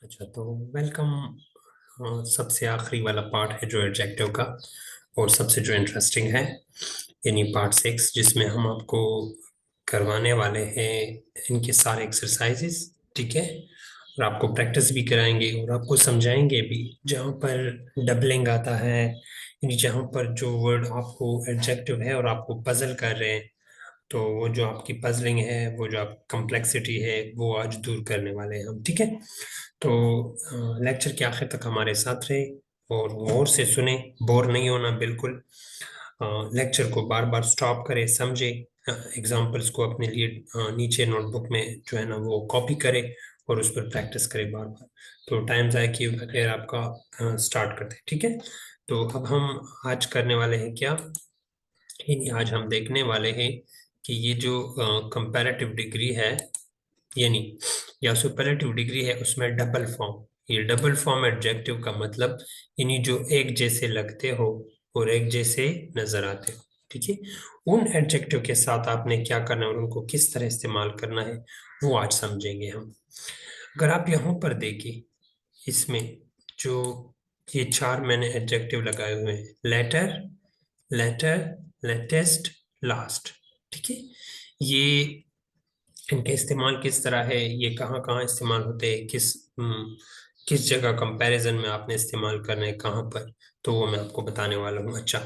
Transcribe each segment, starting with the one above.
अच्छा, तो वेलकम। सबसे आखिरी वाला पार्ट है जो एडजेक्टिव का, और सबसे जो इंटरेस्टिंग है, यानी पार्ट 6, जिसमें हम आपको करवाने वाले हैं इनके सारे एक्सरसाइजेस। ठीक है, और आपको प्रैक्टिस भी कराएंगे और आपको समझाएंगे भी। जहाँ पर डबलिंग आता है, यानी जहाँ पर जो वर्ड आपको एडजेक्टिव है और आपको पजल कर रहे हैं, तो वो जो आपकी पजलिंग है, वो जो आप कम्प्लेक्सिटी है, वो आज दूर करने वाले हैं हम। ठीक है, तो लेक्चर के आखिर तक हमारे साथ रहे और गौर से सुने, बोर नहीं होना बिल्कुल। लेक्चर को बार बार स्टॉप करें, समझे, एग्जाम्पल्स को अपने लिए नीचे नोटबुक में जो है ना वो कॉपी करें और उस पर प्रैक्टिस करें बार बार। तो टाइम ज़ाया किए बगैर आपका स्टार्ट करते हैं। ठीक है, तो अब हम आज करने वाले हैं क्या, यानी आज हम देखने वाले हैं कि ये जो कंपैरेटिव डिग्री है, यानी या सुपरलेटिव डिग्री है, उसमें डबल फॉर्म। ये डबल फॉर्म एडजेक्टिव का मतलब, यानी जो एक जैसे लगते हो और एक जैसे नजर आते हो। ठीक है, उन एडजेक्टिव के साथ आपने क्या करना है और उनको किस तरह इस्तेमाल करना है, वो आज समझेंगे हम। अगर आप यहाँ पर देखिए, इसमें जो ये चार मैंने एडजेक्टिव लगाए हुए हैं, लेटर, लेटर, लेटेस्ट, लास्ट। ठीक है, ये इनका इस्तेमाल किस तरह है, ये कहाँ कहाँ इस्तेमाल होते हैं, किस जगह कंपैरिजन में आपने इस्तेमाल करना है, कहाँ पर, तो वो मैं आपको बताने वाला हूँ। अच्छा,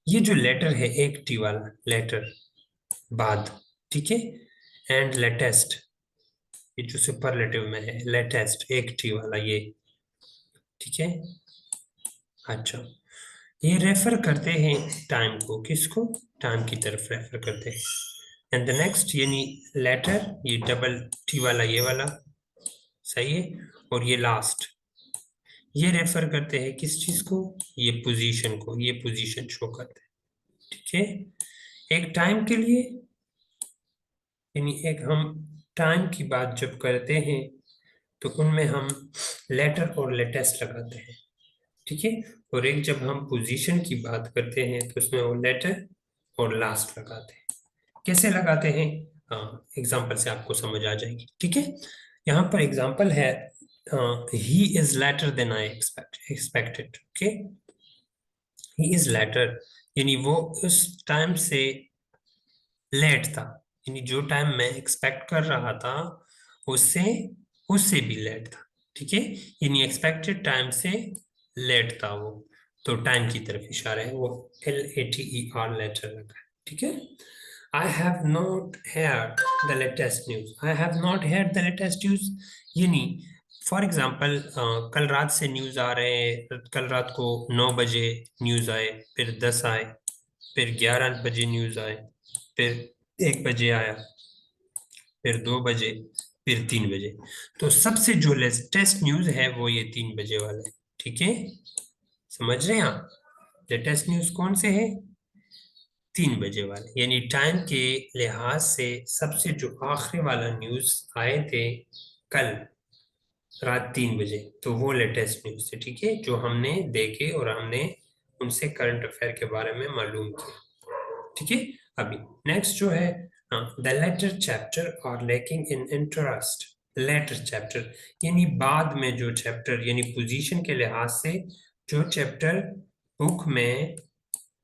ये जो लेटर है, एक टी वाला लेटर, बाद, ठीक है, एंड लेटेस्ट, ये जो सुपरलेटिव में है, लेटेस्ट एक टी वाला ये, ठीक है। अच्छा, ये रेफर करते हैं टाइम को, किसको, टाइम की तरफ रेफर करते हैं। एंड द नेक्स्ट, यानी लेटर, ये डबल टी वाला ये वाला, सही है। और ये लास्ट, ये रेफर करते हैं किस चीज को, ये पोजीशन को, ये पोजीशन शो करते हैं। ठीक है, एक टाइम के लिए, यानी एक हम टाइम की बात जब करते हैं तो उनमें हम लेटर और लेटेस्ट लगाते हैं। ठीक है, और एक जब हम पोजीशन की बात करते हैं तो उसमें वो लेटर और लास्ट लगाते हैं। कैसे लगाते हैं, हाँ, एग्जाम्पल से आपको समझ आ जाएगी। ठीक है, यहाँ पर एग्जाम्पल है, he is later than I expected. Okay, he is later, यानी वो उस टाइम से लेट था, यानी जो टाइम मैं एक्सपेक्ट कर रहा था उससे उससे भी लेट था। ठीक है, यानी एक्सपेक्टेड टाइम से लेट था वो, तो टाइम की तरफ इशारा है, वो LATER लेटर लगा है। ठीक है, I have not heard the latest news, I have not heard the latest news, यानी फॉर एग्जाम्पल कल रात से न्यूज आ रहे हैं, कल रात को 9 बजे न्यूज आए, फिर 10 आए, फिर 11 बजे न्यूज आए, फिर 1 बजे आया, फिर 2 बजे, फिर 3 बजे। तो सबसे जो लेटेस्ट न्यूज है वो ये 3 बजे वाले। ठीक है, समझ रहे हैं आप, लेटेस्ट न्यूज कौन से है, 3 बजे वाले, यानी टाइम के लिहाज से सबसे जो आखिरी वाला न्यूज आए थे कल रात 3 बजे, तो वो लेटेस्ट न्यूज थे। ठीक है, जो हमने देखे और हमने उनसे करंट अफेयर के बारे में मालूम किया। ठीक है, अभी नेक्स्ट जो है, the latter chapter are lacking in interest. Latter chapter, यानी बाद में जो चैप्टर, यानी पोजीशन के लिहाज से जो चैप्टर बुक में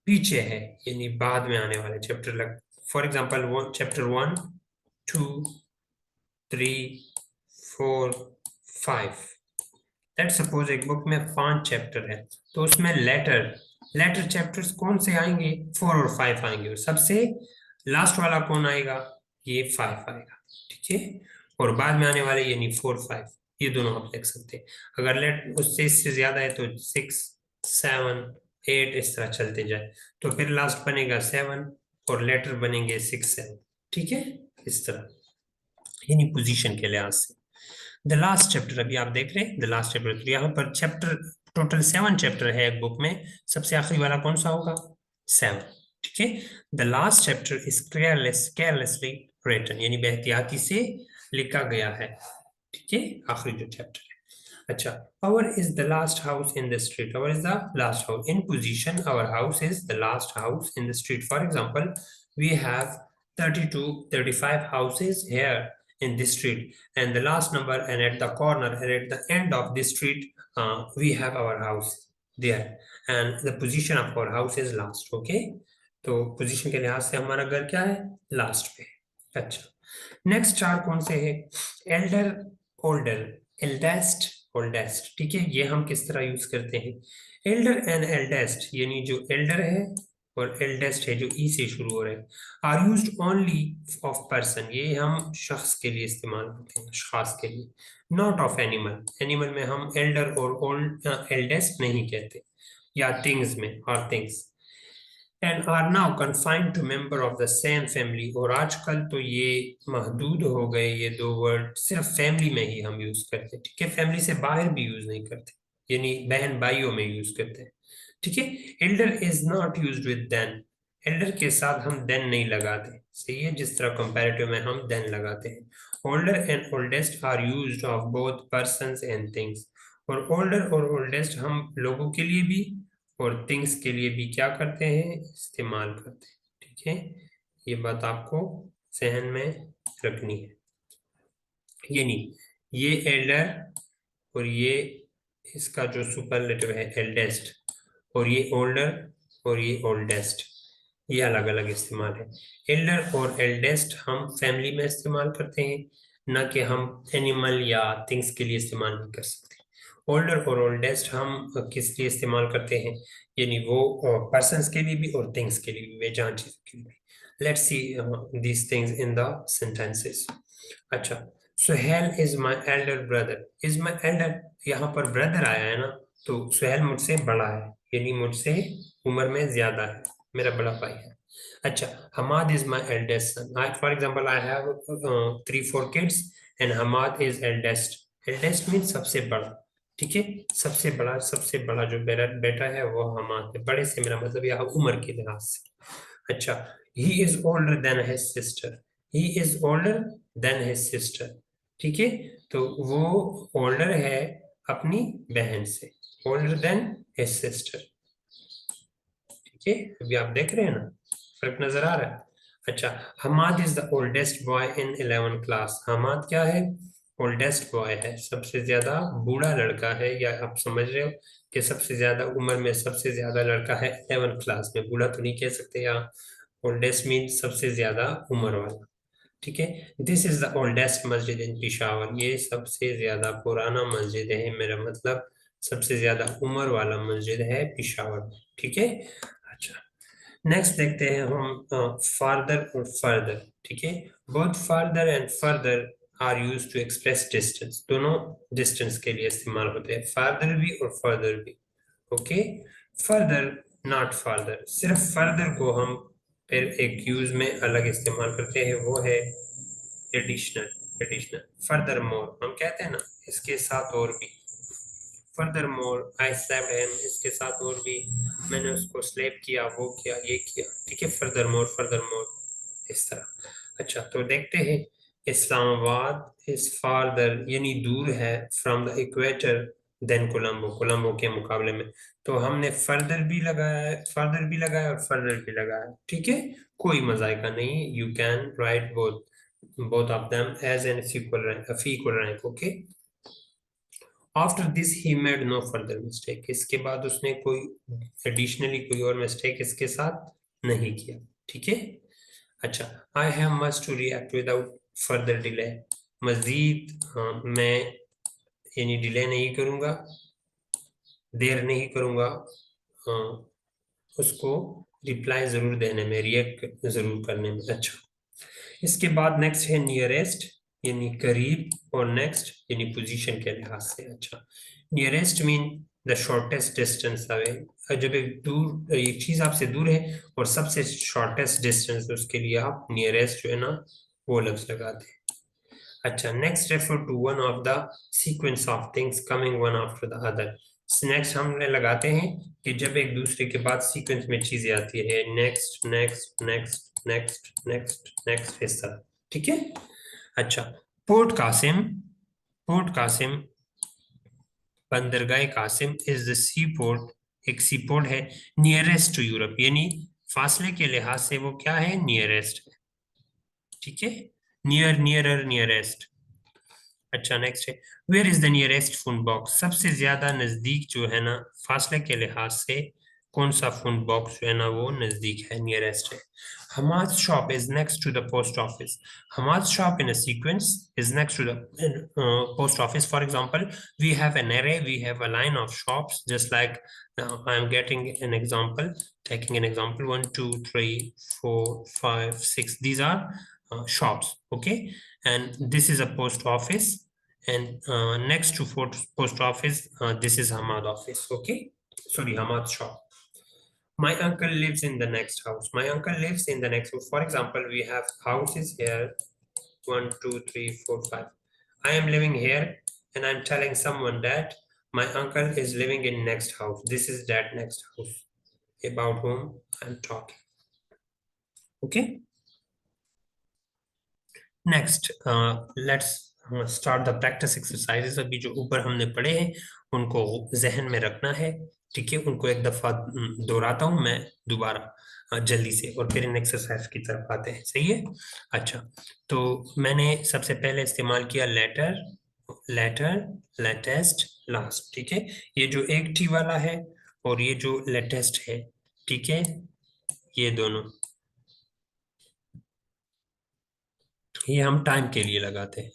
पीछे है, यानी बाद में आने वाले चैप्टर, लग for example chapter 1, 2, 3, 4, 5। Let suppose एक बुक में 5 चैप्टर है, तो उसमें लेटर लेटर चैप्टर्स कौन से आएंगे, 4 और 5 आएंगे, और सबसे लास्ट वाला कौन आएगा, ये 5 आएगा। ठीक है, और बाद में आने वाले यानी 4, 5, ये दोनों आप देख सकते हैं। अगर लेट उससे इससे ज्यादा है तो 6, 7, 8 इस तरह चलते जाए, तो फिर लास्ट बनेगा 7 और लेटर बनेंगे 6, 7। ठीक है, इस तरह, यानी पोजीशन के लिहाज से। द लास्ट चैप्टर, अभी आप देख रहे हैं द लास्ट चैप्टर, तो यहाँ पर चैप्टर टोटल 7 चैप्टर है एक बुक में, सबसे आखिरी वाला कौन सा होगा, 7। ठीक है, the last chapter is carelessly written, यानी बेहतियाती से लिखा गया है। ठीक है, आखिरी जो चैप्टर है। अच्छा, our is the last house in the street, our is the last house in position, our house is the last house in the street. For example, we have 32, 35 houses here in this street, and the last number, and at the corner and at the end of this street, we have our house there, and the position of our house is last. Okay, तो position के लिहाज से हमारा घर क्या है, last पे। अच्छा, नेक्स्ट चार कौन से है, एल्डर, ओल्डर, एल्डेस्ट, ओल्डेस्ट। ठीक है, ये हम किस तरह यूज करते हैं, एल्डर एंड एल्डेस्ट, यानी जो एल्डर है और एल्डेस्ट है जो ई से शुरू हो रहे हैं, are used only of person, ये हम शख्स के लिए इस्तेमाल करते हैं, खास के लिए, नॉट ऑफ एनिमल। एनिमल में हम एल्डर और ओल्ड एल्डेस्ट नहीं कहते, या थिंग्स में, और things, and are now confined to member of the same family. और आजकल तो ये महदूद हो गए ये दो वर्ड, सिर्फ फैमिली में ही हम यूज करते हैं। ठीक है, फैमिली से बाहर भी यूज नहीं करते, यानी बहन भाइयों में यूज करते हैं। ठीक है, elder is not used with than, elder के साथ हम देन नहीं लगाते, सही है, जिस तरह कंपैरेटिव में हम देन लगाते हैं। Older and oldest are used of both persons and things, और ओल्डर और ओल्डेस्ट हम लोगों के लिए भी और थिंग्स के लिए भी क्या करते हैं, इस्तेमाल करते हैं। ठीक है, ये बात आपको जहन में रखनी है, यानी ये एल्डर और ये इसका जो सुपरलेटिव है एल्डेस्ट, और ये ओल्डर और ये ओल्डेस्ट, ये अलग अलग इस्तेमाल है। एल्डर और एल्डेस्ट हम फैमिली में इस्तेमाल करते हैं, ना कि हम एनिमल या थिंग्स के लिए इस्तेमाल नहीं कर सकते। ओल्डर और ओल्डेस्ट हम किस लिए इस्तेमाल करते हैं, यानी वो पर्सन्स के लिए भी और थिंग्स के लिए भी, वे जहाँ चीज़ों के लिए भी। Let's see these things in the sentences. अच्छा, Suhail is my elder brother, is my elder, यहाँ पर ब्रदर आया है ना, तो सुहेल मुझसे बड़ा है, यानी मुझसे उम्र में ज्यादा है, मेरा बड़ा भाई है। अच्छा, Hamad is my eldest son, for example I have 3-4 kids and Hamad is eldest, eldest mean सबसे बड़ा। ठीक है, सबसे बड़ा जो मेरा बेटा है वो हमाद है, बड़े से मेरा मतलब यहाँ उम्र के लिहाज से। अच्छा, he is older then his sister, he is older then his sister. ठीक है, तो वो ओल्डर है अपनी बहन से, ओल्डर देन हिज सिस्टर। ठीक है, अभी आप देख रहे हैं ना, फर्क नजर आ रहा है। अच्छा, Hamad is the oldest boy in 11th class, Hamad क्या है, ओल्डेस्ट बॉय है, सबसे ज्यादा बूढ़ा लड़का है, या आप समझ रहे हो कि सबसे ज्यादा उम्र में सबसे ज्यादा लड़का है 11th क्लास में, बूढ़ा तो नहीं कह सकते, या ओल्डेस्ट मीन सबसे ज्यादा उम्र वाला। ठीक है, दिस इज द ओल्डेस्ट मस्जिद इन पिशावर, ये सबसे ज्यादा पुराना मस्जिद है, मेरा मतलब सबसे ज्यादा उम्र वाला मस्जिद है पिशावर में। ठीक है, अच्छा, नेक्स्ट देखते हैं हम फार्दर और फर्दर। ठीक है, both farther and further are used to express distance, दोनों डिस्टेंस के लिए इस्तेमाल होते हैं, फार्दर भी और फर्दर भी। ओके, फर्दर नॉट फार्दर, सिर्फ फर्दर को हम फिर एक यूज में अलग इस्तेमाल करते हैं, वो है एडिशनल, एडिशनल। फर्दर मोर हम कहते हैं ना, इसके साथ और भी, फर्दर मोर आई स्लैप्ड हिम, इसके साथ और भी, मैंने उसको स्लेप किया, वो किया, ये किया। ठीक है, फर्दर मोर, इस तरह। अच्छा, तो देखते हैं, इस्लामाबाद इज फार्दर, यानी दूर है, from the equator than Colombo, Colombo के मुकाबले में। तो हमने फर्दर भी लगाया है, फर्दर भी लगाया और फर्दर भी लगाया। ठीक है, कोई मजाइका नहीं, you can write both of them as an equal rank, of equal rank. Okay, after this he made no further mistake, इसके बाद उसने कोई एडिशनली कोई और मिस्टेक इसके साथ नहीं किया। ठीक है, अच्छा, I have much to react without further delay, Majid मैं यानी डिले नहीं करूंगा, देर नहीं करूंगा उसको रिप्लाई जरूर देने में, रिएक्ट जरूर करने में। अच्छा, इसके बाद नेक्स्ट है नियरेस्ट, यानी करीब, और नेक्स्ट यानी पोजीशन के लिहाज से। अच्छा, nearest mean the shortest distance away, जब एक चीज आपसे दूर है और सबसे शॉर्टेस्ट डिस्टेंस, उसके लिए आप नियरेस्ट जो है ना वो लफ्ज लगाते हैं। अच्छा, next refer to one of the sequence of things coming one after the other, next हम लगाते हैं कि जब एक दूसरे के बाद सीक्वेंस में चीजें आती है, next next next next next next, इस तरह। ठीक है, अच्छा, पोर्ट कासिम, पोर्ट कासिम, बंदरगाह Qasim is the sea port, एक सी पोर्ट है नियरेस्ट टू यूरोप, यानी फासले के लिहाज से वो क्या है, नियरेस्ट है। ठीक है, नियर, नियरर, नियरेस्ट। अच्छा नेक्स्ट है, where is the nearest phone box? सबसे ज्यादा नजदीक जो है ना फासले के लिहाज से कौन सा फोन बॉक्स जो है ना वो नजदीक है, नियरेस्ट है। Hamad's shop is next to the post office. Hamad's shop in a sequence is next to the post office. For example, we have an array, we have a line of shops, just like now I am getting an example, taking an example, 1, 2, 3, 4, 5, 6. These are shops, okay? And this is a post office, and next to post office, this is Hamad office, okay? Sorry, Hamad shop. My uncle lives in the next house. My uncle lives in the next house. For example, we have houses here, 1, 2, 3, 4, 5. I am living here, and I'm telling someone that my uncle is living in next house. This is that next house about whom I'm talking. Okay. Next, let's start the practice exercises. अभी जो ऊपर हमने पढ़े हैं उनको जहन में रखना है, ठीक है? उनको एक दफा दोहराता हूँ मैं दोबारा जल्दी से, और फिर इन एक्सरसाइज की तरफ आते हैं, सही है? अच्छा, तो मैंने सबसे पहले इस्तेमाल किया लेटर, लेटर, लेटेस्ट, लास्ट, ठीक है? ये जो एक टी वाला है और ये जो लेटेस्ट है, ठीक है, ये दोनों, ये हम टाइम के लिए लगाते हैं,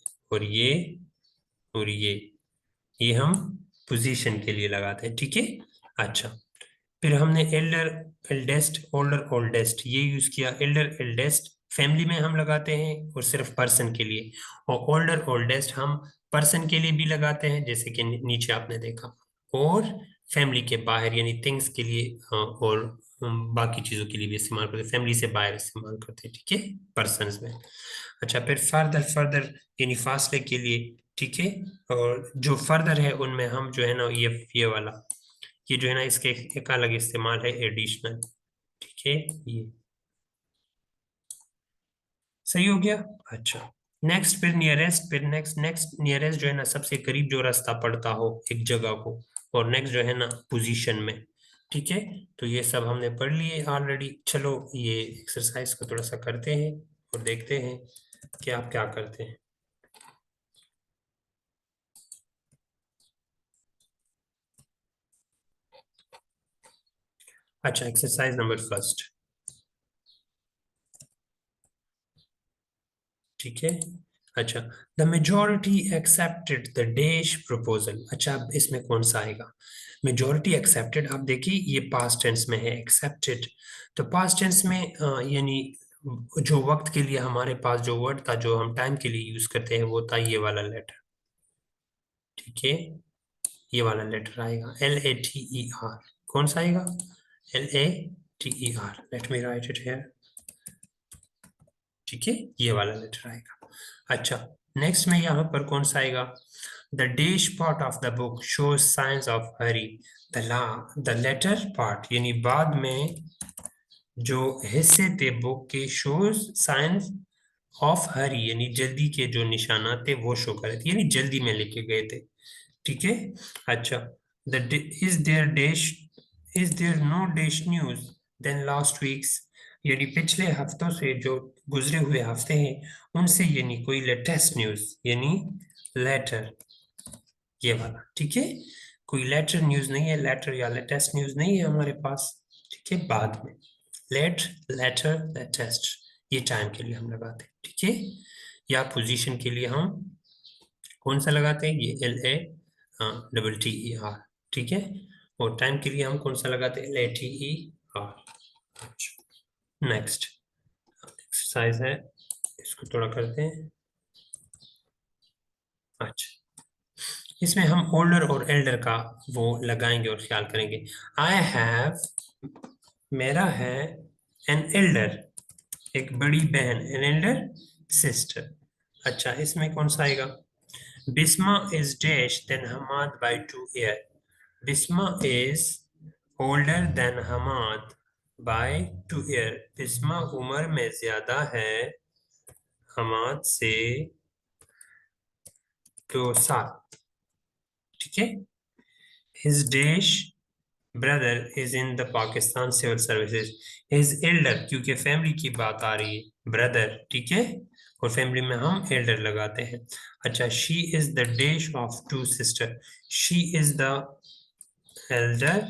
और ये हम पोजीशन के लिए लगाते हैं, ठीक है? अच्छा, फिर हमने एल्डर, एल्डेस्ट, ओल्डर, ओल्डेस्ट ये यूज किया। एल्डर, एल्डेस्ट फैमिली में हम लगाते हैं और सिर्फ पर्सन के लिए, और ओल्डर, ओल्डेस्ट हम पर्सन के लिए भी लगाते हैं, जैसे कि नीचे आपने देखा, और फैमिली के बाहर यानी थिंग्स के लिए, और बाकी चीजों के लिए भी इस्तेमाल करते हैं, फैमिली से बाहर इस्तेमाल करते हैं, ठीक है, पर्सन में। अच्छा, फिर फर्दर, फर्दर यानी फासले के लिए, ठीक है? और जो फर्दर है उनमें हम जो है ना ये वाला, ये जो है ना इसके एक अलग इस्तेमाल है, एडिशनल, ठीक है? ये सही हो गया। अच्छा, नेक्स्ट, फिर नियरेस्ट, फिर नेक्स्ट, नेक्स्ट नियरेस्ट जो है ना सबसे करीब जो रास्ता पड़ता हो एक जगह को, और नेक्स्ट जो है ना पोजीशन में, ठीक है? तो ये सब हमने पढ़ लिए ऑलरेडी। चलो ये एक्सरसाइज को थोड़ा सा करते हैं और देखते हैं कि आप क्या करते हैं। अच्छा, एक्सरसाइज नंबर फर्स्ट, ठीक है? अच्छा, the majority accepted the dash proposal. अच्छा, अब इसमें कौन सा आएगा? मेजोरिटी एक्सेप्टेड, आप देखिए ये पास्ट टेंस में है एक्सेप्टेड, तो पास्ट टेंस में यानी जो वक्त के लिए हमारे पास जो वर्ड था जो हम टाइम के लिए यूज करते हैं वो था ये वाला लेटर, ठीक है? ये वाला लेटर आएगा, LATER। कौन सा आएगा? LATER। Let me right it here, ठीक है, ये वाला लेटर आएगा। अच्छा, नेक्स्ट में यहाँ पर कौन सा आएगा? The dash part of the book shows signs of hurry. The latter part यानी बाद में जो हिस्से थे बुक के, शोज साइंस ऑफ हरी यानी जल्दी के जो निशानात थे वो शो कर रहे थे, यानी जल्दी में लेके गए थे, ठीक है? अच्छा, the is there dash, is there no dash news than last weeks, यानी पिछले हफ्तों से जो गुजरे हुए हफ्ते हैं उनसे यानी कोई लेटेस्ट न्यूज, यानी लेटर, ये वाला, ठीक है? कोई लेटर न्यूज नहीं है, लेटर या लेटेस्ट न्यूज नहीं है हमारे पास, ठीक है? बाद में लेट, लेटर, लेटेस्ट ये टाइम के लिए हम लगाते हैं, ठीक है? या पोजीशन के लिए हम कौन सा लगाते हैं? ये LATTER, ठीक है? और टाइम के लिए हम कौन सा लगाते हैं? LATER। अच्छा, नेक्स्ट एक्सरसाइज है, इसको थोड़ा करते हैं। अच्छा, इसमें हम ओल्डर और एल्डर का वो लगाएंगे और ख्याल करेंगे। आई हैव, मेरा है, एन एल्डर, एक बड़ी बहन, एन एल्डर सिस्टर। अच्छा, इसमें कौन सा आएगा? Bisma is dash than Hamad by 2 years। Bisma is older than Hamad by 2 years। Bisma उम्र में ज्यादा है हमाद से 2 साल, ठीक है? His dash brother is in the Pakistan civil services. His elder, क्योंकि फैमिली की बात आ रही है, ब्रदर, ठीक है? और फैमिली में हम एल्डर लगाते हैं। अच्छा, she is the dash of two sister, she is the elder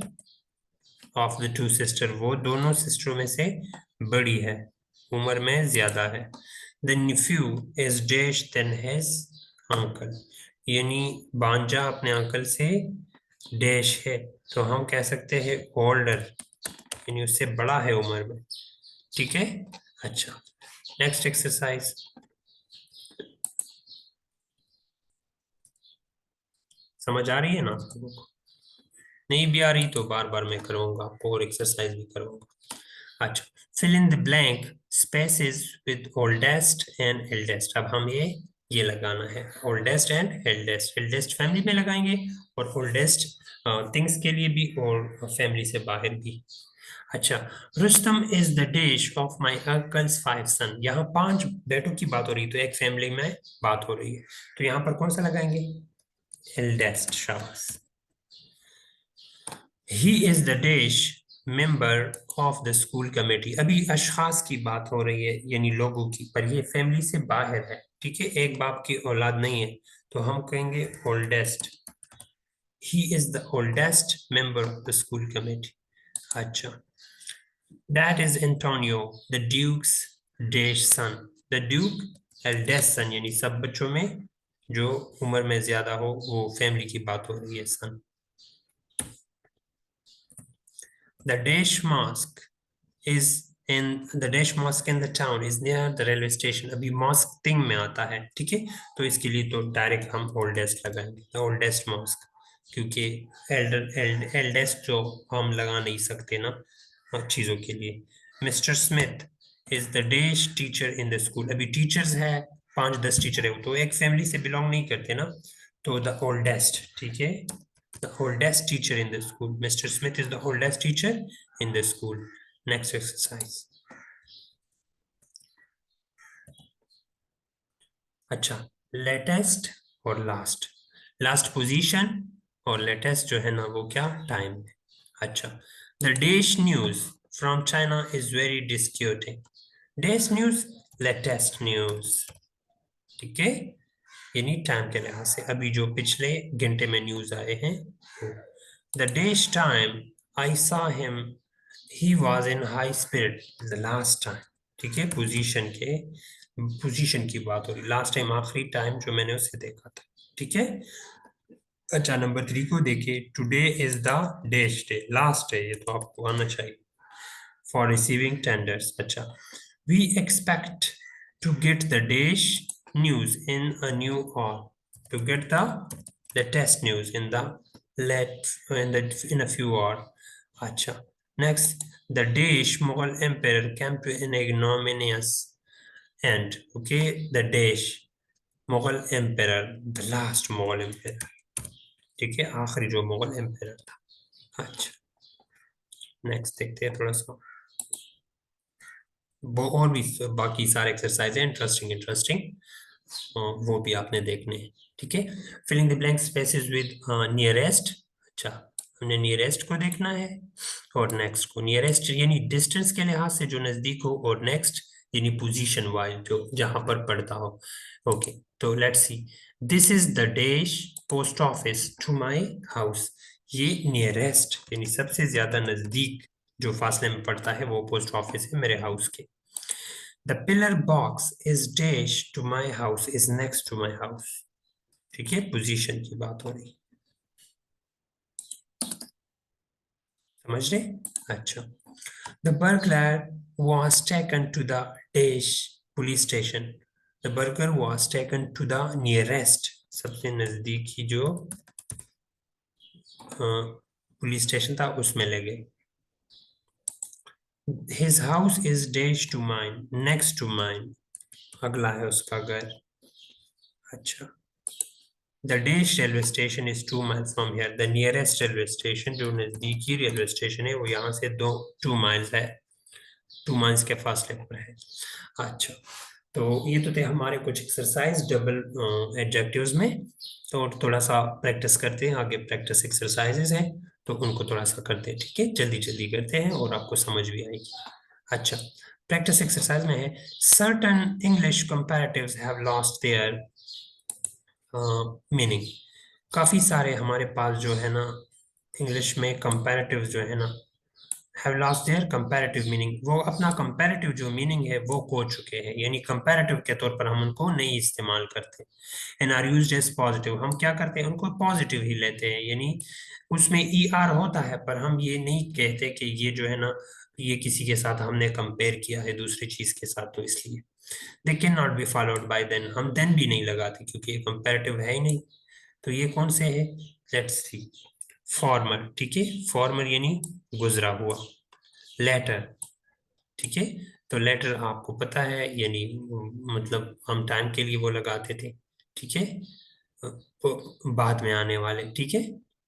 of the two sister, वो दोनों सिस्टरों में से बड़ी है, उम्र में ज्यादा है। The nephew is dash than his uncle, यानी भांजा अपने अंकल से डैश है, तो हम कह सकते हैं ओल्डर, यानी उससे बड़ा है उम्र में। ठीक है। अच्छा, नेक्स्ट एक्सरसाइज। समझ आ रही है ना आप लोगों को? नहीं भी आ रही तो बार बार मैं करूंगा आपको और एक्सरसाइज भी करूंगा। अच्छा, fill in the blank spaces with oldest and eldest. अब हम ये लगाना है, oldest and eldest. Eldest family में लगाएंगे और ओल्डेस्ट थिंग्स के लिए भी और फैमिली से बाहर भी। अच्छा, Rustam is the dash of my uncle's 5 son. यहाँ 5 बेटों की बात हो रही है, तो एक फैमिली में बात हो रही है, तो यहाँ पर कौन सा लगाएंगे? एल्डेस्ट, शाबाश। ही is the dash member of the school committee. अभी अशखास की बात हो रही है, यानी लोगों की, पर ये फैमिली से बाहर है। ठीक है, एक बाप की औलाद नहीं है, तो हम कहेंगे oldest. He is the oldest member of the school committee. अच्छा, that is Antonio the duke's dash son. The duke eldest son, यानी सब बच्चों में जो उम्र में ज्यादा हो, वो फैमिली की बात हो रही है, सन। The dash mosque is in the dash mosque in the town is near the railway station. अभी mosque thing में आता है, ठीक है, तो इसके लिए तो डायरेक्ट हम oldest लगाएंगे, the oldest mosque, क्योंकि eldest जो हम लगा नहीं सकते ना चीजों के लिए। Mr. Smith is the dash teacher in the school. अभी teachers है, 5-10 टीचर है, तो एक फैमिली से बिलोंग नहीं करते ना, तो the oldest, ठीक है, the oldest teacher in the school. Mr. Smith is the oldest teacher in the school. Next exercise. अच्छा, लेटेस्ट और लास्ट, लास्ट पोजीशन और लेटेस्ट जो है ना वो क्या टाइम है। अच्छा, the dash news from China is very disgusting. Dash news, latest news, ठीक है, यानी टाइम के लिहाज से अभी जो पिछले घंटे में न्यूज आए हैं। The dash time I saw him he was in high spirit the last time. ठीक है, पोजीशन की बात हो रही, लास्ट टाइम आखिरी टाइम जो मैंने उसे देखा था। ठीक है। अच्छा, नंबर 3 को देखिए, today is the dash day, last है, ये तो आपको आना चाहिए, फॉर रिसीविंग टेंडर्स। अच्छा, we expect to get the dash news in a new और, to get the latest news in the in a few hours. अच्छा, next, the Danish Mughal emperor came to an ignominious end. Okay, the Danish Mughal emperor, the last Mughal emperor. ठीक है, आखिरी जो Mughal empire था। अच्छा, next देखते हैं थोड़ा सा, वो और भी बाकी सारे एक्सरसाइज हैं इंटरेस्टिंग इंटरेस्टिंग, वो भी आपने देखने हैं। ठीक है, filling the blank spaces with nearest. अच्छा, हमने नियरेस्ट को देखना है और नेक्स्ट को। नियरेस्ट यानी डिस्टेंस के लिहाज से जो नजदीक हो, और नेक्स्ट यानी पोजीशन वाइज जो जहां पर पड़ता हो। ओके, तो let's see, this is the dash post office to my house. ये नियरेस्ट यानी सबसे ज्यादा नजदीक जो फासले में पड़ता है वो पोस्ट ऑफिस है मेरे हाउस के। The pillar box is dash to my house is next to my house. ठीक है, पोजीशन की बात हो रही, समझ रहे? अच्छा, the burglar was taken to the dash police station. The burglar was taken to the nearest, सबसे नजदीकी जो पुलिस स्टेशन था उसमें ले गए। His house is dash to mine, next to mine, अगला है उसका घर। अच्छा, the dash railway station is 2 miles from here. The nearest railway station, जो नजदीकी रेलवे स्टेशन है वो यहाँ से 2 miles है, 2 miles के फासले पर है। अच्छा, तो ये तो थे हमारे कुछ एक्सरसाइज डबल एडजेक्टिव्स में, तो थोड़ा सा प्रैक्टिस करते हैं, आगे प्रैक्टिस एक्सरसाइजेस हैं तो उनको थोड़ा सा करते हैं। ठीक है, जल्दी जल्दी करते हैं और आपको समझ भी आएगी। अच्छा, प्रैक्टिस एक्सरसाइज में है, certain English comparatives have lost there meaning. काफी सारे हमारे पास जो है ना इंग्लिश में कंपैरेटिव्स जो है ना have lost their comparative meaning, वो अपना कंपैरेटिव जो मीनिंग है वो खो चुके हैं, यानी कंपैरेटिव के तौर पर हम उनको नहीं इस्तेमाल करते। And are used as positive, हम क्या करते हैं उनको पॉजिटिव ही लेते हैं, यानी उसमें ई आर होता है पर हम ये नहीं कहते कि ये जो है ना ये किसी के साथ हमने कंपेयर किया है दूसरी चीज के साथ, तो इसलिए they can not be followed by than, हम देन भी नहीं लगाते क्योंकि ये कंपैरेटिव है ही नहीं। तो ये कौन से है, लेट्स सी, फॉर्मर, ठीक है, फॉर्मर यानी गुजरा हुआ, लेटर, ठीक है, तो लेटर आपको पता है यानी मतलब हम टाइम के लिए वो लगाते थे, ठीक है, वो बाद में आने वाले, ठीक है,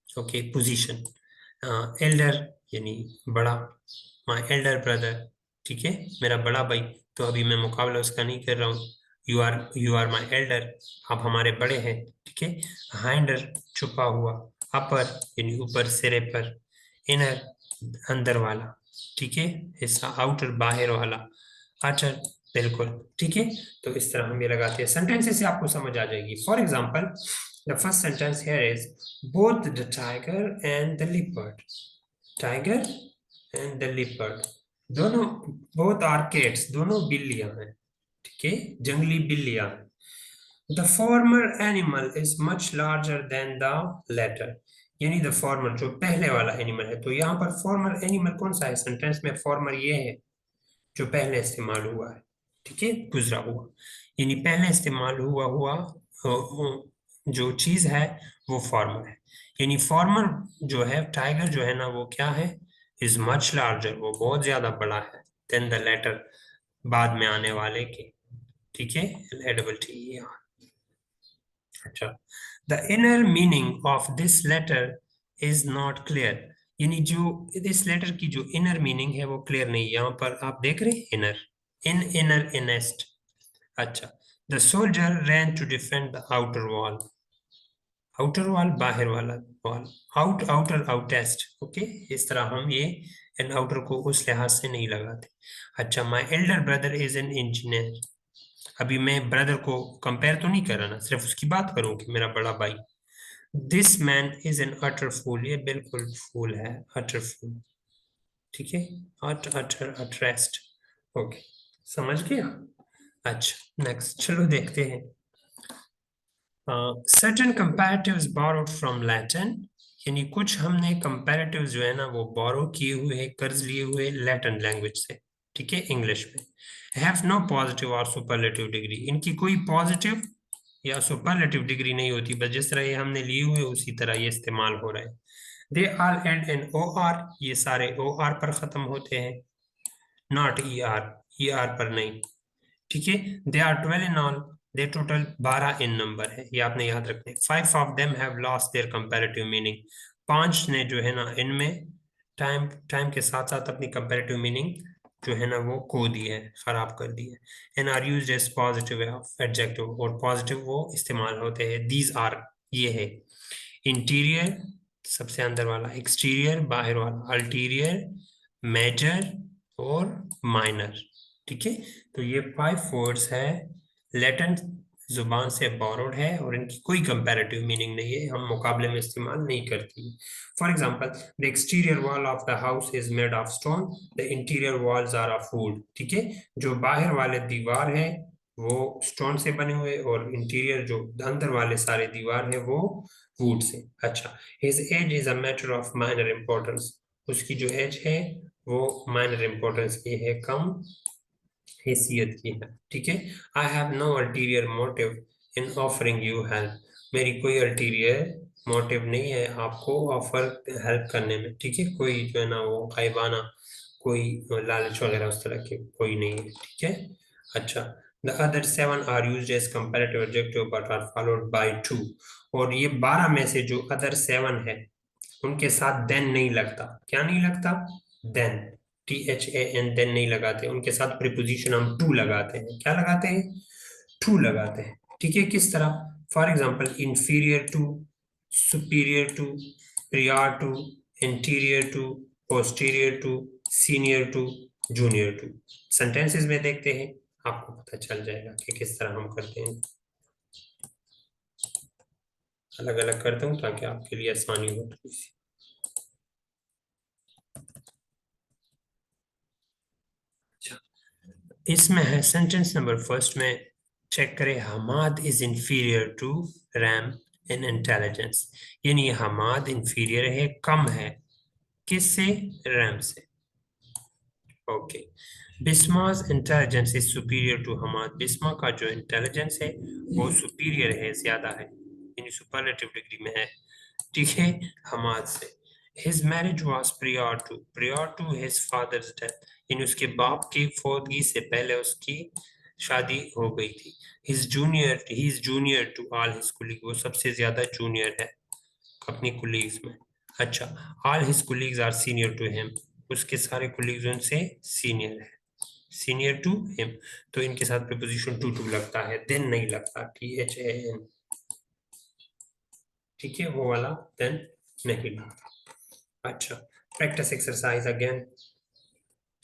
ओके, पोजीशन, एल्डर यानी बड़ा, माई एल्डर ब्रदर, ठीक है, मेरा बड़ा भाई, तो अभी मैं मुकाबला उसका नहीं कर रहा हूँ, यू आर माई एल्डर, आप हमारे बड़े हैं, ठीक है, हाइंडर छुपा हुआ, अपर यानी ऊपर सिरे पर, इनर अंदर वाला, ठीक है, हिस्सा आउटर बाहर वाला, आचर बिल्कुल, ठीक है। तो इस तरह हम ये लगाते हैं, सेंटेंसेस से आपको समझ आ जाएगी। For example the first sentence here is both the tiger and the leopard, tiger and the leopard, दोनों, बोथ आर कैट्स, दोनों बिल्लियां हैं, ठीक है, जंगली बिल्लियां। The former animal is much larger than the latter, यानी द फॉर्मर जो पहले वाला एनिमल है, तो यहाँ पर फॉर्मर एनिमल कौन सा है सेंटेंस में, फॉर्मर ये है जो पहले इस्तेमाल हुआ है, ठीक है, गुजरा हुआ, यानी पहले इस्तेमाल हुआ हुआ जो चीज है वो फॉर्मर है, यानी फॉर्मर जो है टाइगर जो है ना वो क्या है, इज मच लार्जर, वो बहुत ज्यादा बड़ा है, देन द लेटर, बाद में आने वाले के, ठीक है, LATT। अच्छा, the inner meaning of this letter is not clear, यानी जो इस लेटर की जो इनर मीनिंग है वो क्लियर नहीं, यहाँ पर आप देख रहे हैं इनर, इन इनर इनेस्ट, अच्छा, the soldier ran to defend the outer wall, outer wall बाहर वाला wall, out outer outmost, okay, इस तरह हम ये इन आउटर को उस लिहाज से नहीं लगाते। अच्छा, माई elder brother is an engineer, अभी मैं ब्रदर को कंपेयर तो नहीं कर रहा ना, सिर्फ उसकी बात करूं कि मेरा बड़ा भाई। This man is an utter fool, ये बिल्कुल फूल है, अटर फूल, ठीक है, अटर अटरेस्ट, ओके, समझ गया। अच्छा नेक्स्ट चलो देखते हैं, certain comparatives borrowed from Latin, यानी कुछ हमने कंपैरेटिव्स जो है ना वो बोरो किए हुए हैं, कर्ज लिए हुए लैटिन लैंग्वेज से, ठीक है, इंग्लिश में, हैव नो पॉजिटिव और सुपरलेटिव डिग्री, इनकी कोई पॉजिटिव या सुपरलेटिव डिग्री नहीं होती, बस जिस तरह ये हमने लिए हुए उसी तरह ये इस्तेमाल हो रहा है। They are end in O R, ये सारे ओ आर पर खत्म होते हैं, नॉट ई आर पर नहीं, ठीक है, they are 12 in all, they total 12 in number है, ये आपने याद रखना है। 5 of them have lost their comparative meaning, 5 ने जो है ना इनमें टाइम टाइम के साथ साथ अपनी कंपैरेटिव मीनिंग जो है ना वो खो दी है, खराब कर दी है। And are used as positive of adjective, और पॉजिटिव वो इस्तेमाल होते हैं, दीज आर, ये है, इंटीरियर सबसे अंदर वाला, एक्सटीरियर बाहर वाला, अल्टीरियर, मेजर और माइनर, ठीक है। तो ये 5 वर्ड्स है, लैटिन जुबान से बोरोड है और इनकी कोई कंपैरेटिव मीनिंग नहीं है, हम मुकाबले में इस्तेमाल नहीं करती। For example, the exterior wall of the house is made of stone, the interior walls are of wood, ठीक है, जो बाहर वाले दीवार है वो स्टोन से बने हुए और इंटीरियर जो अंदर वाले सारे दीवार है वो वुड से। अच्छा, his age is a matter of minor importance, उसकी जो एज है वो माइनर इंपॉर्टेंस की है, कम हैसियत की है, ठीक है। I have no ulterior motive in offering you help, मेरी कोई अल्टीरियर मोटिव नहीं है आपको ऑफर हेल्प करने में, ठीक है, कोई जो है ना वो गायबाना कोई लालच वगैरह उस तरह की कोई नहीं है, ठीक है। अच्छा, the other 7 are used as comparative adjective but are followed by 2, और ये 12 में से जो अदर 7 है उनके साथ देन नहीं लगता, क्या नहीं लगता, देन, THAN, देन नहीं लगाते, उनके साथ प्रीपोजिशन हम टू लगाते हैं, क्या लगाते हैं, टू लगाते हैं, ठीक है, किस तरह, for example, inferior to, superior to, prior to, interior to, posterior to, senior to, junior to. Sentences में देखते हैं, आपको पता चल जाएगा कि किस तरह हम करते हैं। अलग अलग करता हूँ ताकि आपके लिए आसानी हो थोड़ी सी। अच्छा, इसमें है सेंटेंस नंबर फर्स्ट में, चेक करें, Hammad is inferior to Ram in intelligence. यानी हमाद इंफीरियर है, कम है, किससे? रैम से। Okay. Bisma's intelligence is superior to Hammad. Bisma का जो इंटेलिजेंस है वो सुपीरियर है, ज्यादा है, यानी सुपरलेटिव डिग्री में है, ठीक है, हमाद से। His marriage was prior to his father's death, यानी उसके बाप की फौतगी से पहले उसकी शादी हो गई थी। He is junior to all his colleague, वो सबसे ज्यादा जूनियर है अपनी कुलीग्स में। अच्छा, all his colleagues are senior to him, उसके सारे कुलीग्स उनसे सीनियर है, सीनियर टू हिम। तो इनके साथ प्रीपोजिशन टू लगता है, देन नहीं लगता, THAN, ठीक है, वो वाला देन नहीं लगता। अच्छा, प्रैक्टिस एक्सरसाइज अगेन।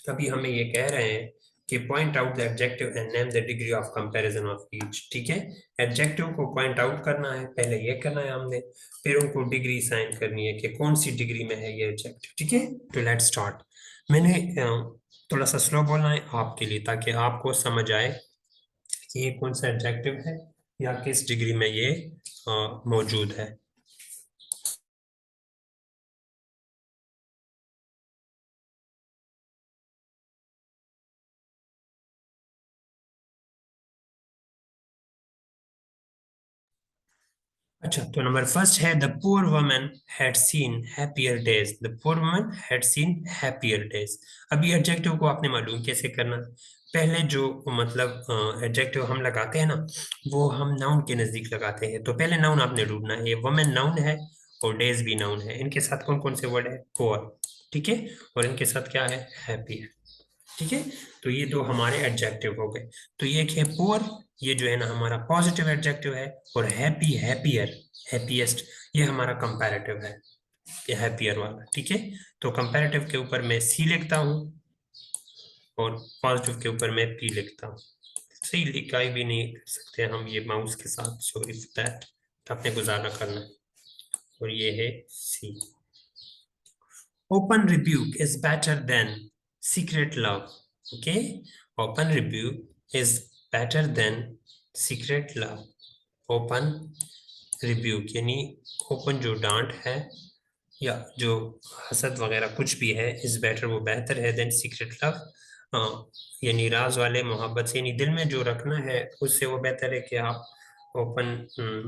अभी हमें ये कह रहे हैं कि point out the adjective and name the degree of comparison of each, ठीक है। एडजेक्टिव को पॉइंट आउट करना है, पहले ये करना है हमने, फिर उनको डिग्री साइन करनी है कि कौन सी डिग्री में है ये एडजेक्टिव, ठीक है। तो लेट्स स्टार्ट। मैंने थोड़ा सा स्लो बोलना है आपके लिए ताकि आपको समझ आए कि ये कौन सा एडजेक्टिव है या किस डिग्री में ये मौजूद है। अच्छा, तो नंबर फर्स्ट है, the poor woman had seen happier days. The poor woman had seen happier days. अभी एडजेक्टिव को आपने मालूम कैसे करना है। पहले जो मतलब एडजेक्टिव हम लगाते हैं ना, वो हम नाउन के नजदीक लगाते हैं। तो पहले नाउन आपने ढूंढना है, ये वुमन नाउन है और डेज भी नाउन है। इनके साथ कौन कौन से वर्ड है? पुअर, ठीक है, और इनके साथ क्या है? हैप्पी है, ठीक है। तो ये दो हमारे एडजेक्टिव हो गए। तो ये है पुअर, ये जो है ना हमारा पॉजिटिव एडजेक्टिव है, और हैप्पी, हैप्पियर, हैप्पीएस्ट, ये हमारा कंपैरेटिव है, ये हैप्पियर वाला, ठीक है। तो कंपैरेटिव के ऊपर मैं सी लिखता हूँ और पॉजिटिव के ऊपर मैं पी लिखता हूँ। सही लिखाई भी नहीं कर सकते हम ये माउस के साथ, सॉरी फॉर दैट, आपने गुजारा करना है। और ये है सी। Open rebuke is better than secret love. Okay? Open rebuke is better than secret love. Open rebuke यानी ओपन जो डांट है या जो हसद वगैरह कुछ भी है, इज बेटर, वो बेहतर है, देन सीक्रेट लव, यानी राज वाले मोहब्बत से, यानी दिल में जो रखना है उससे वो बेहतर है कि आप ओपन,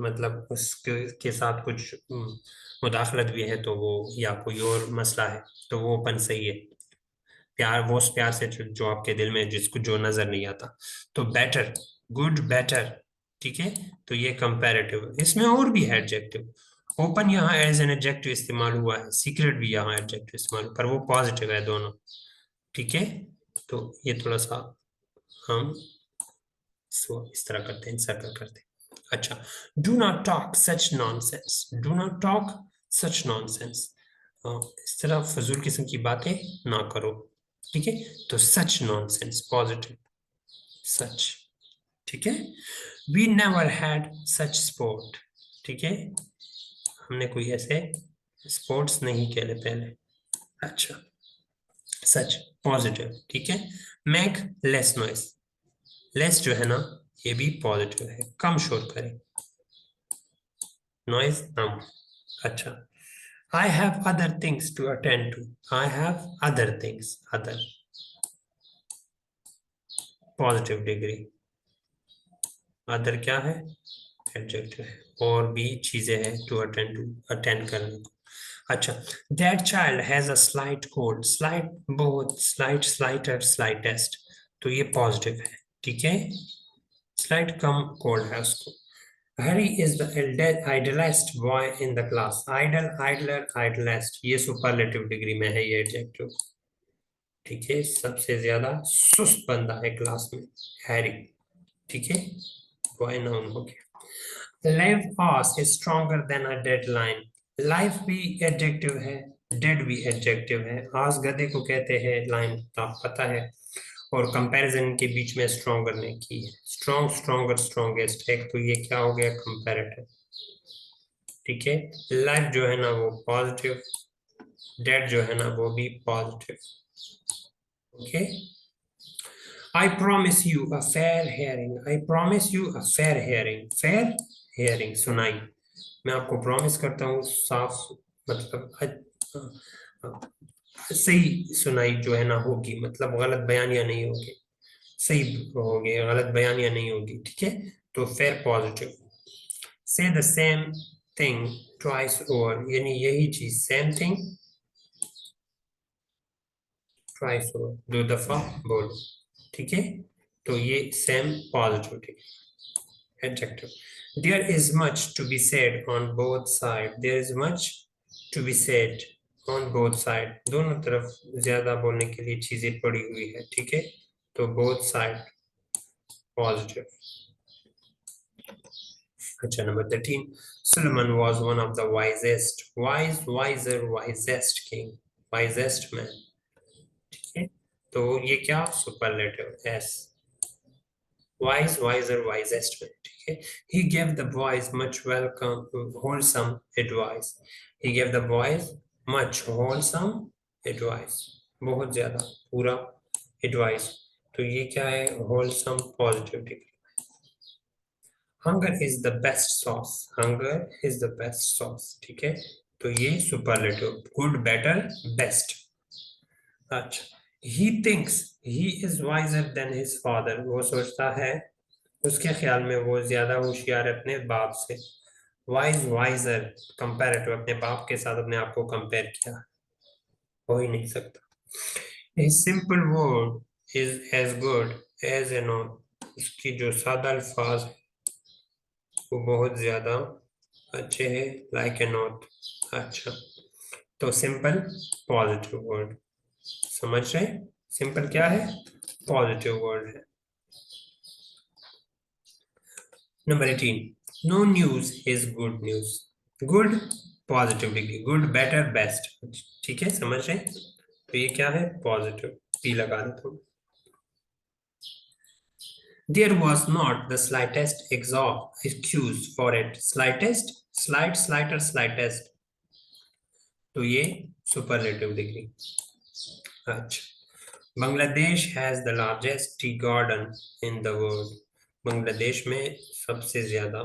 मतलब उसके के साथ कुछ मुदाखलत भी है तो वो, या कोई और मसला है तो वो ओपन सही है। प्यार, वो उस प्यार से जो आपके दिल में जिसको जो नजर नहीं आता। तो बेटर, गुड, बेटर, ठीक है। तो ये कंपैरेटिव, इसमें और भी है एडजेक्टिव। ओपन यहाँ एज एन एडजेक्टिव इस्तेमाल हुआ है, सीक्रेट भी यहाँ एडजेक्टिव इस्तेमाल, पर वो पॉजिटिव है दोनों, ठीक है। तो ये थोड़ा सा हम इसको इस तरह करते हैं, सर्कल करते हैं। अच्छा, do not talk such nonsense, do not talk such nonsense, इस तरह फजूल किस्म की बातें ना करो, ठीक है। तो सच नॉनसेंस पॉजिटिव, सच, ठीक है। We never had such sport, ठीक है, हमने कोई ऐसे स्पोर्ट्स नहीं खेले पहले। अच्छा, सच पॉजिटिव, ठीक है। मेक लेस नॉइस, लेस जो है ना ये भी पॉजिटिव है, कम शोर करें, नॉइज कम। अच्छा, I have other things to attend to, I have other things, other positive degree, other क्या है? एडजेक्टिव है, और भी चीजें हैं टू अटेंड, टू अटेंड करने को। अच्छा, that child has a slight cold, slight बहुत, स्लाइट, स्लाइटर, स्लाइटेस्ट, तो ये पॉजिटिव है, ठीक है, स्लाइट कम कोल्ड है उसको। Harry is the idlest boy in the class, idle, idler, idlest, ये सुपरलेटिव डिग्री में है ये एडजेक्टिव, ठीक है, सबसे ज्यादा सुस्त बंदा है क्लास में हैरी, ठीक है, बॉय नाउन हो गया। Live past is stronger than a deadline. Life भी एडजेक्टिव है, डेड भी एडजेक्टिव है, आज गधे को कहते हैं लाइन, आप पता है, और कंपैरिजन के बीच में स्ट्रॉन्ग करने की, स्ट्रॉन्ग, स्ट्रॉन्गर, स्ट्रॉन्गेस्ट है, तो ये क्या हो गया, कंपैरेटिव। ठीक है, लाइफ जो है ना वो पॉजिटिव, डेड जो है ना वो भी positive. Okay, I promise you a fair hearing, I promise you a fair hearing, fair hearing सुनाई, मैं आपको प्रॉमिस करता हूँ साफ, मतलब सही सुनाई जो है ना होगी, मतलब गलत बयानियां नहीं होगी, सही होगी, गलत बयानियां नहीं होगी। ठीक है, तो फेयर पॉजिटिव। से the same thing twice over, यानी यही चीज, सेम थिंग ट्वाइस ओवर, दो दफा बोलो। ठीक है, तो ये same positive adjective. There is much to be said on both side, there is much to be said on both side, दोनों तरफ ज्यादा बोलने के लिए चीजें पड़ी हुई है। ठीक है, तो बोथ साइड पॉजिटिव। अच्छा, number 13. Solomon was one of the wisest, wise, wiser, wisest king, wisest man. ठीक है, तो ये क्या, superlative S, wise, wiser, wisest man. ठीक है, he gave the boys much welcome, wholesome advice. He gave the boys much wholesome advice, बहुत ज्यादा पूरा advice, तो ये क्या है, wholesome positive degree. Hunger is the best sauce, hunger is the best sauce. ठीक है, तो ये सुपरलेटिव, गुड, बेटर, बेस्ट। अच्छा, he thinks he is wiser than his father, वो सोचता है, उसके ख्याल में वो ज्यादा होशियार है अपने बाप से। वाइज, वाइजर, कंपैरेटिव, अपने बाप के साथ अपने आप को कंपेयर किया, हो ही नहीं सकता। A simple word is as good as an oath, उसकी जो सादा अल्फाज है वो बहुत ज्यादा अच्छे हैं, लाइक ए नोट। अच्छा, तो सिंपल पॉजिटिव वर्ड, समझ रहे, सिंपल क्या है, पॉजिटिव वर्ड है। Number 18, no news is good news, good positive degree, good, better, best. ठीक है, समझ रहे, तो ये क्या है, पॉजिटिव, पी लगा देता हूँ। There was not the slightest excuse for it. Slightest, slight, slighter, slightest. तो ये सुपरलेटिव डिग्री। अच्छा, Bangladesh has the largest tea garden in the world, Bangladesh में सबसे ज्यादा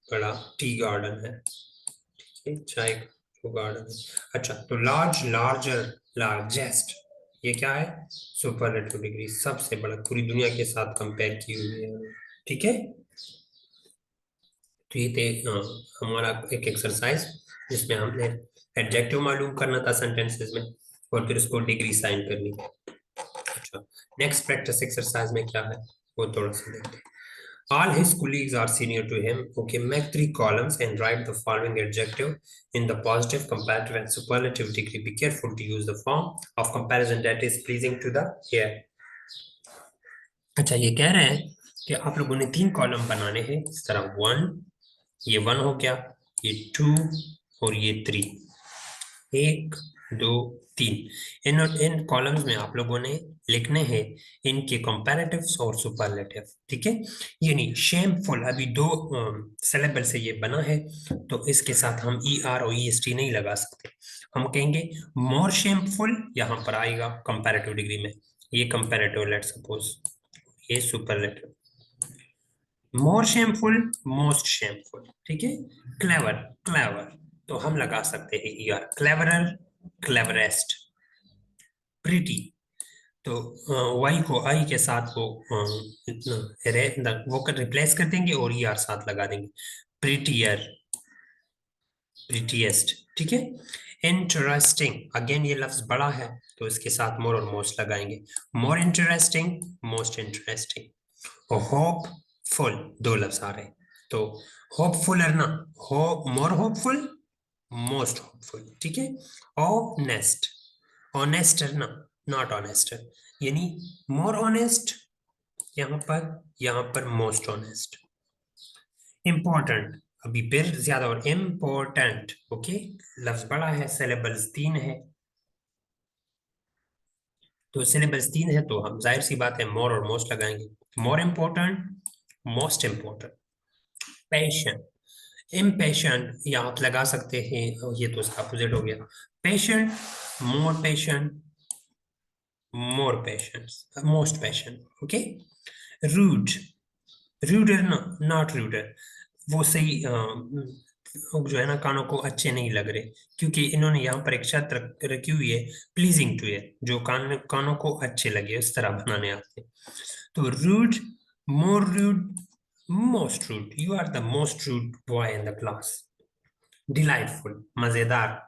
बड़ा टी गार्डन है। ठीक है, चाय का गार्डन है। अच्छा, तो लार्ज, लार्जर, लार्जेस्ट, ये क्या है, सुपरलेटिव डिग्री, सबसे बड़ा, पूरी दुनिया के साथ कंपेयर की हुई है। ठीक है, तो ये थे हमारा एक एक्सरसाइज जिसमें हमने एडजेक्टिव मालूम करना था सेंटेंसेस में, और फिर उसको डिग्री साइन करनी है। अच्छा, नेक्स्ट प्रैक्टिस एक्सरसाइज में क्या है वो थोड़ा सा देखते हैं। All his colleagues are senior to him. Okay, make 3 columns and write the following adjective in the positive, comparative, and superlative degree. Be careful to use the form of comparison that is pleasing to the ear. अच्छा, ये कह रहे हैं कि आप लोगों ने 3 column बनाने हैं इस तरह, 1, ये 1 हो गया, ये 2 और ये 3, 1, 2, 3। इन कॉलम्स में आप लोगों ने लिखने हैं इनके कंपैरेटिव्स और सुपरलेटिव। ठीक है, यानी शेमफुल, अभी 2 सिलेबल से ये बना है, तो इसके साथ हम ER और EST नहीं लगा सकते, हम कहेंगे मोर शेमफुल, यहां पर आएगा कंपैरेटिव डिग्री में, ये कंपैरेटिव, लेट सपोज ये सुपरलेटिव, मोर शेमफुल, मोस्ट शेमफुल। ठीक है, क्लेवर, क्लेवर, तो हम लगा सकते हैं ER, क्लेवरर, क्लेवरेस्ट। प्रीटी, तो वाई को आई के साथ वो कर रिप्लेस कर देंगे और ER साथ लगा देंगे, प्रीटियर, प्रीटीएस्ट। ठीक है, इंटरेस्टिंग, अगेन ये लफ्ज बड़ा है तो इसके साथ मोर और मोस्ट लगाएंगे, more interesting, most interesting. Hopeful, 2 लफ्ज आ रहे हैं, तो होपफुल है ना, हो, मोर होपफुल, मोस्ट होपफुल। ठीक है, ऑनेस्ट, ऑनेस्ट है ना, नॉट ऑनेस्ट, यानी मोर ऑनेस्ट यहाँ पर मोस्ट ऑनेस्ट। इंपॉर्टेंट, अभी फिर ज्यादा, और इम्पोर्टेंट। ओके, लफ्ज बड़ा है, सिलेबल्स 3 है, तो सिलेबस 3 है तो हम जाहिर सी बात है मोर और मोस्ट लगाएंगे। More important, most important. Patient, impatient या आप लगा सकते हैं, ये तो उसका अपोजिट हो गया। Patient, more patient, more patient, most patient. Okay. Rude, ruder, not ruder, वो सही जो है ना कानों को अच्छे नहीं लग रहे, क्योंकि इन्होंने यहाँ पर एक शर्त रखी हुई है, प्लीजिंग टू ईयर, जो कानों को अच्छे लगे इस तरह बनाने आते हैं। तो rude, more rude, most rude, you are the most rude boy in the class. Delightful, मजेदार।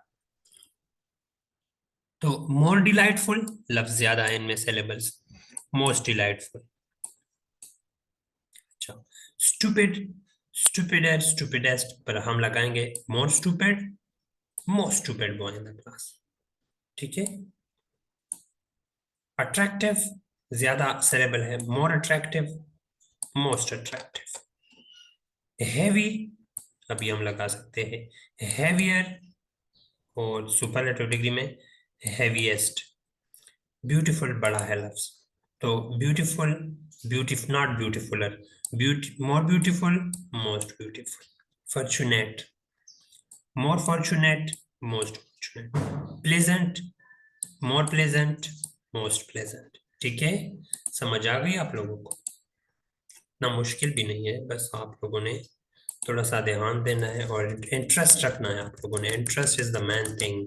तो मोर डिलाइटफुल लफ्ज ज्यादा है इनमें सिलेबल्स, मोस्ट डिलाइटफुल। अच्छा, स्टूपिड, स्टूपिडेस्ट, स्टूपिडेस्ट पर हम लगाएंगे more stupid, most stupid boy in the class. ठीक है। अट्रैक्टिव ज्यादा सिलेबल है, more attractive, most attractive. Heavy, अभी हम लगा सकते हैं हैवियर, और सुपरलेटिव डिग्री में हैवीएस्ट। ब्यूटीफुल बड़ा है लफ्ज, तो beautiful, beautiful not beautifuler, more beautiful, most beautiful. Fortunate, more fortunate, most fortunate. Pleasant, more pleasant, most pleasant. ठीक है, समझ आ गई आप लोगों को? ना मुश्किल भी नहीं है, बस आप लोगों ने थोड़ा सा ध्यान देना है और इंटरेस्ट रखना है। आप लोगों ने, interest is the main thing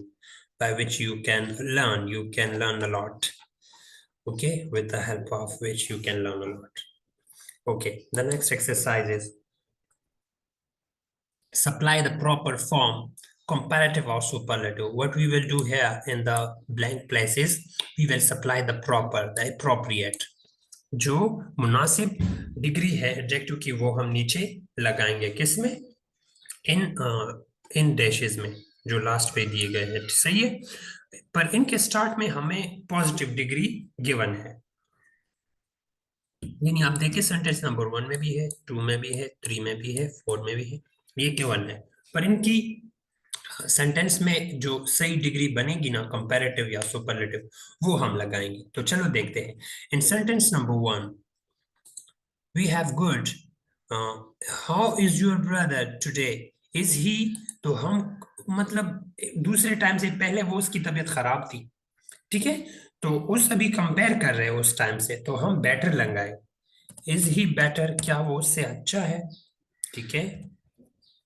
by which you can learn a lot. Okay, with the help of which you can learn a lot. Okay, the next exercise is supply the proper form, comparative or superlative. What we will do here in the blank places, we will supply the proper, the appropriate, जो मुनासिब degree है adjective की, वो हम नीचे लगाएंगे। किसमें? इन dashes में, जो लास्ट पे दिए गए हैं। सही है, पर इनके स्टार्ट में हमें पॉजिटिव डिग्री गिवन है, यानी आप देखिए सेंटेंस नंबर 1 में भी है, 2 में भी है, 3 में भी है, 4 में भी है, ये गिवन है। पर इनकी सेंटेंस में जो सही डिग्री बनेगी ना, कंपैरेटिव या सुपरलेटिव, वो हम लगाएंगे। तो चलो देखते हैं। In sentence number 1 we have good, how is your brother today, is he, तो हम मतलब दूसरे टाइम से पहले वो उसकी तबीयत खराब थी, ठीक है, तो उस अभी कंपेयर कर रहे हैं उस टाइम से, तो हम बेटर लगाए। इज ही बेटर, क्या वो उससे अच्छा है? ठीक है,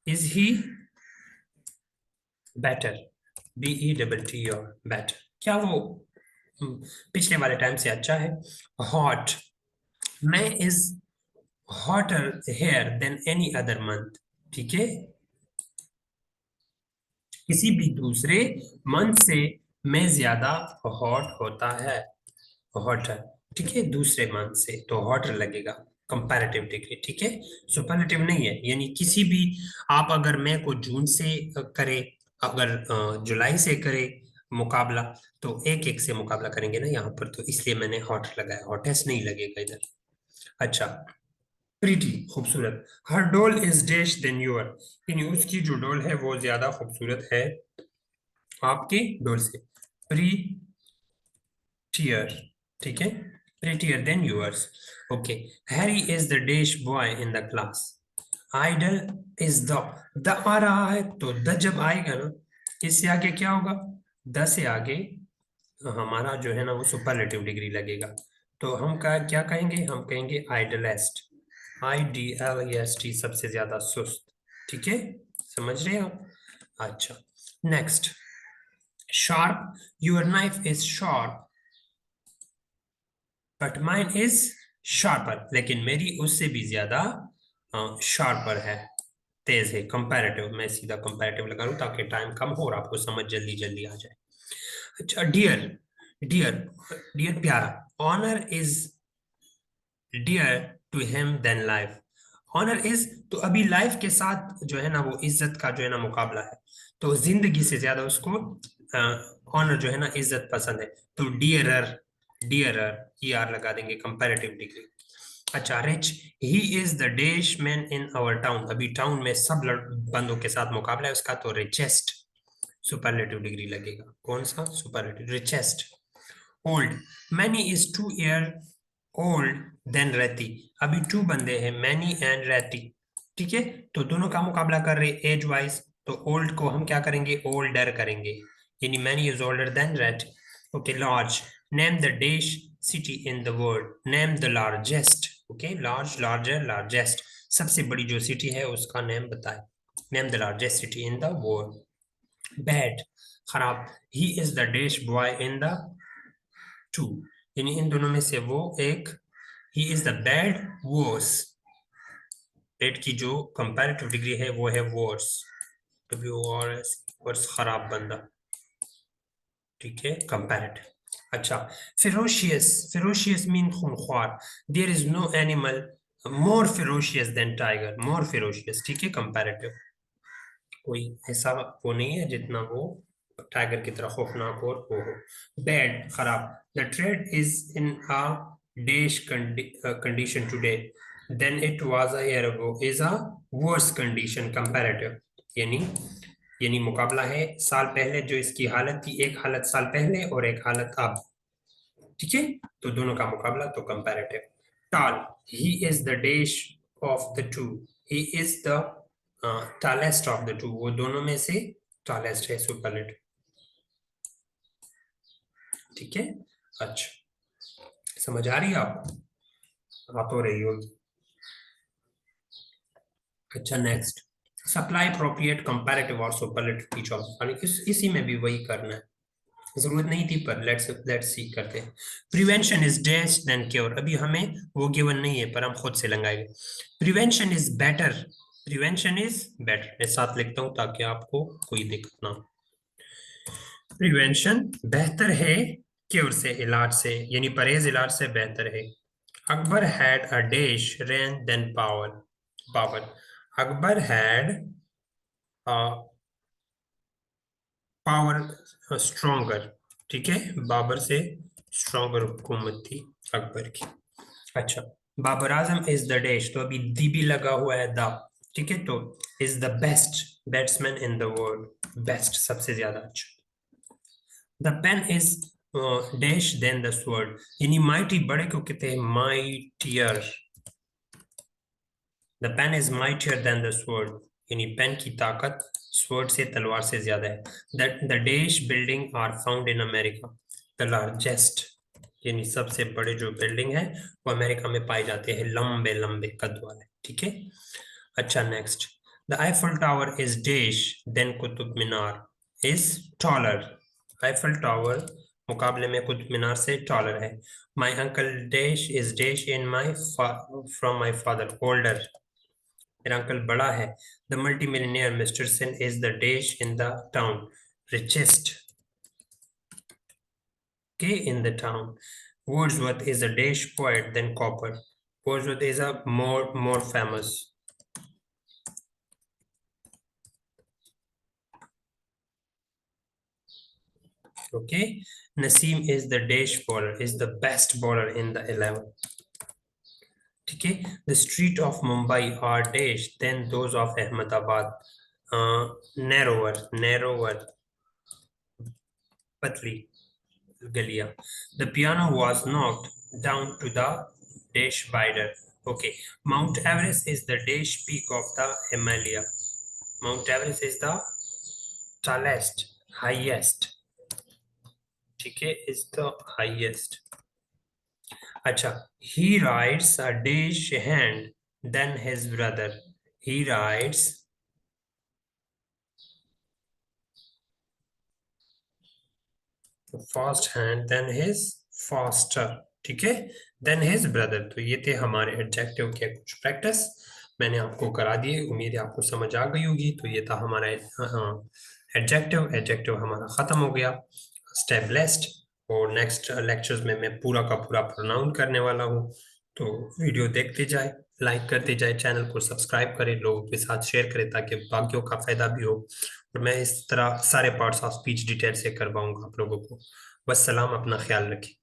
इज ही बेटर, BETT और बेटर, क्या वो पिछले वाले टाइम से अच्छा है? Hot, May is hotter here than any other month, ठीक है, किसी भी दूसरे मंथ से मैं ज्यादा हॉट होता है, हॉटर, ठीक है, दूसरे मंथ से, तो हॉटर लगेगा, कंपैरेटिव डिग्री। ठीक है, सुपरलेटिव नहीं है, यानी किसी भी, आप अगर मई को जून से करे, अगर जुलाई से करे मुकाबला, तो एक एक से मुकाबला करेंगे ना यहाँ पर, तो इसलिए मैंने हॉट लगाया, हॉटेस्ट नहीं लगेगा इधर। अच्छा, प्रीटी, खूबसूरत। Her doll is dash than your, यानी उसकी जो डॉल है वो ज्यादा खूबसूरत है आपके डॉल से। प्रीटियर, ठीक है, prettier than yours. Okay, Harry is the dash boy in the class. Idle is the आ रहा है, तो द जब आएगा ना, इससे आगे क्या होगा? द से आगे हमारा जो है ना वो सुपरलेटिव डिग्री लगेगा, तो हम क्या कहेंगे? हम कहेंगे आइडलेस्ट, IDLEST, सबसे ज्यादा सुस्त। ठीक है, समझ रहे हैं आप? अच्छा, next, sharp, your knife is sharp but mine is sharper, लेकिन मेरी उससे भी ज्यादा शार्पर है, तेज है। कंपैरेटिव, मैं सीधा कंपैरेटिव लगा लूं ताकि टाइम कम हो और आपको समझ जल्दी जल्दी आ जाए। अच्छा, डियर, डियर, डियर प्यारा, honour is dear to him than life. Honour is, तो अभी लाइफ के साथ जो है ना वो इज्जत का जो है ना मुकाबला है, तो जिंदगी से ज्यादा उसको ऑनर जो है ना इज्जत पसंद है, तो डियरर, डियरर ER लगा देंगे, कंपैरेटिव डिग्री। अच्छा, rich, he is the dash man in our town, अभी टाउन में सब बंदों के साथ मुकाबला है उसका, तो रिचेस्ट, सुपरलेटिव डिग्री लगेगा। कौन सा? Superlative, richest. Old, Mani is 2 year old than Rati, अभी 2 बंदे हैं, मैनी एंड रैती, ठीक है। तो दोनों का मुकाबला कर रहे एज वाइज, तो ओल्ड को हम क्या करेंगे, ओल्डर करेंगे, यानी Mani is older than Rati. Okay, large, name the dash city in the world, name the largest, okay, large, larger, largest, सबसे बड़ी जो सिटी है उसका नेम बताए, name the largest city in the world. Bad, खराब, he is the dash boy in the two, यानी इन दोनों में से वो एक, he is the bad worse, bad की जो कंपैरेटिव डिग्री है वो है वर्स, वर्स खराब बंदा, ठीक है, कंपैरेटिव। अच्छा, फेरोशियस, फेरोशियस मीन खूंखार, there is no animal more ferocious than tiger, more ferocious, ठीक है, कंपैरेटिव, कोई ऐसा वो नहीं है जितना वो टाइगर की तरह खौफनाक और वो हो। बैड, खराब, the trade is in a dash condition today than it was a year ago, is a worse condition, comparative, यानी मुकाबला है, साल पहले जो इसकी हालत थी, एक हालत साल पहले और एक हालत अब, ठीक है, तो दोनों का मुकाबला, तो कंपैरेटिव। टाल, ही is the dash of the to, he is the tallest of the to, वो दोनों में से टालेस्ट है, सुपरलेटिव, ठीक है। अच्छा, समझ आ रही है आपको, आ तो रही होगी। अच्छा, नेक्स्ट, सप्लाई, अप्रोप्रिएट, कंपैरेटिव और सुपरलेटिव की चॉइस, इसी में भी वही करना है, जरूरत नहीं थी पर लेट्स सी करते हैं। Prevention is dash than cure, अभी हमें वो गिवन नहीं है पर हम खुद से लगाएंगे। Prevention is better, prevention is better, मैं साथ लिखता हूं ताकि आपको कोई दिक्कत ना हो। प्रिवेंशन बेहतर है क्योर से, इलाज से, यानी परहेज इलाज से बेहतर है। Akbar had a dash reign than power, power, Akbar had power stronger, ठीक है, बाबर से स्ट्रॉन्गर हुकूमत थी अकबर की। अच्छा, Babar Azam is the dash, तो अभी दी भी लगा हुआ है द, ठीक है, तो is the best batsman in the world, best सबसे ज्यादा अच्छा। The pen is dash than the sword, यानी माइटी बड़े को कहते हैं mightier, the pen is mightier than the sword, यानी पेन की ताकत स्वर्ड से, तलवार से ज्यादा है। The dash building are found in America, the largest, यानी सबसे बड़े जो बिल्डिंग है वो अमेरिका में पाए जाते हैं, लंबे लंबे कद वाले, ठीक है। अच्छा, next, the Eiffel tower is dash than Qutub Minar is taller, Eiffel tower मुकाबले में कुतुब मीनार से टॉलर है। My uncle dash is dash in my from my father, older, मेरा अंकल बड़ा है। The multi millionaire mister Sen is the dash in the town, richest, okay, in the town. Wordsworth is a dash poet than Cowper. Wordsworth is a more famous. Okay, Naseem is the dash bowler, is the best bowler in the 11. Okay, the street of Mumbai are dash than those of Ahmedabad. Narrower, patli, galia. The piano was knocked down to the dash wider. Okay, Mount Everest is the dash peak of the Himalaya. Mount Everest is the tallest, highest. ठीक है, is the highest. अच्छा, he writes a dash hand than his brother. He writes fast hand than his faster, ठीक है, than his brother। तो ये थे हमारे adjective के कुछ प्रैक्टिस, मैंने आपको करा दिए, उम्मीद है आपको समझ आ गई होगी। तो ये था हमारा एडजेक्टिव हमारा खत्म हो गया, स्टे ब्लेस्ड। और नेक्स्ट लेक्चर्स में मैं पूरा का पूरा प्रोनाउन करने वाला हूँ, तो वीडियो देखते जाए, लाइक करते जाए, चैनल को सब्सक्राइब करें, लोगों के साथ शेयर करें ताकि बाकियों का फायदा भी हो, और मैं इस तरह सारे पार्ट्स ऑफ स्पीच डिटेल से करवाऊंगा आप लोगों को। वस्सलाम, अपना ख्याल रखें।